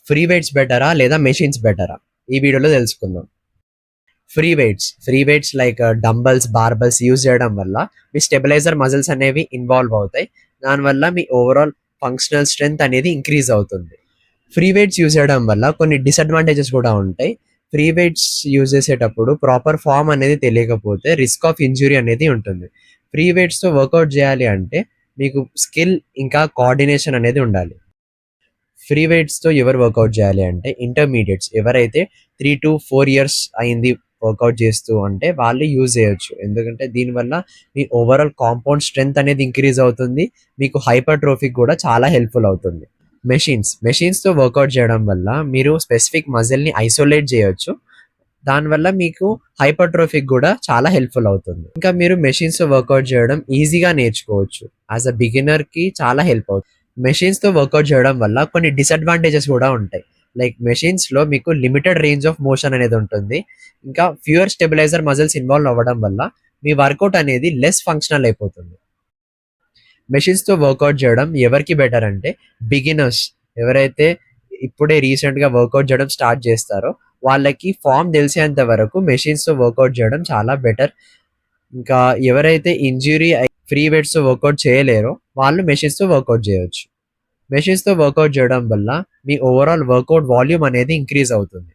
Free weights బెటరా లేదా machines బెటరా? ఈ వీడియోలో తెలుసుకుందాం. Free weights like dumbbells, barbells use చేయడం వల్ల మీ స్టెబిలైజర్ మజిల్స్ అనేవి ఇన్వాల్వ్ అవుతాయి. దానివల్ల మీ ఓవరాల్ ఫంక్షనల్ స్ట్రెంగ్త్ అనేది ఇంక్రీజ్ అవుతుంది. ఫ్రీ వెయిట్స్ యూజ్ చేయడం వల్ల కొన్ని డిసడ్వాంటేజెస్ కూడా ఉంటాయి. ఫ్రీ వెయిట్స్ యూజ్ చేసేటప్పుడు ప్రాపర్ ఫామ్ అనేది తెలియకపోతే రిస్క్ ఆఫ్ ఇంజురీ అనేది ఉంటుంది. ఫ్రీ వెయిట్స్తో వర్కౌట్ చేయాలి అంటే మీకు స్కిల్ ఇంకా కోఆర్డినేషన్ అనేది ఉండాలి. ఫ్రీ వెయిట్స్తో ఎవరు వర్కౌట్ చేయాలి అంటే ఇంటర్మీడియట్స్, ఎవరైతే 3 to 4 years అయింది వర్కౌట్ చేస్తూ అంటే వాళ్ళు యూజ్ చేయొచ్చు. ఎందుకంటే దీనివల్ల మీ ఓవరాల్ కాంపౌండ్ స్ట్రెంగ్త్ అనేది ఇంక్రీజ్ అవుతుంది. మీకు హైపర్ట్రోఫిక్ కూడా చాలా హెల్ప్ఫుల్ అవుతుంది. మెషిన్స్తో వర్కౌట్ చేయడం వల్ల మీరు స్పెసిఫిక్ మజిల్ని ఐసోలేట్ చేయొచ్చు. దానివల్ల మీకు హైపర్ట్రోఫిక్ కూడా చాలా హెల్ప్ఫుల్ అవుతుంది. ఇంకా మీరు మెషిన్స్తో వర్కౌట్ చేయడం ఈజీగా నేర్చుకోవచ్చు. యాజ్ అ బిగినర్కి చాలా హెల్ప్ అవుతుంది. మెషిన్స్తో వర్కౌట్ చేయడం వల్ల కొన్ని డిసడ్వాంటేజెస్ కూడా ఉంటాయి. లైక్ మెషిన్స్లో మీకు లిమిటెడ్ రేంజ్ ఆఫ్ మోషన్ అనేది ఉంటుంది. ఇంకా ఫ్యూయర్ స్టెబిలైజర్ మజిల్స్ ఇన్వాల్వ్ అవ్వడం వల్ల మీ వర్కౌట్ అనేది లెస్ ఫంక్షనల్ అయిపోతుంది. మెషిన్స్తో వర్కౌట్ చేయడం ఎవరికి బెటర్ అంటే బిగినర్స్, ఎవరైతే ఇప్పుడే రీసెంట్గా వర్కౌట్ చేయడం స్టార్ట్ చేస్తారో వాళ్ళకి ఫామ్ తెలిసేంత వరకు మెషిన్స్తో వర్కౌట్ చేయడం చాలా బెటర్. ఇంకా ఎవరైతే ఇంజురీ ఫ్రీ వెయిట్స్తో వర్కౌట్ చేయలేరో వాళ్ళు మెషిన్స్తో వర్కౌట్ చేయొచ్చు. మెషిన్స్తో వర్కౌట్ చేయడం వల్ల మీ ఓవరాల్ వర్కౌట్ వాల్యూమ్ అనేది ఇంక్రీజ్ అవుతుంది.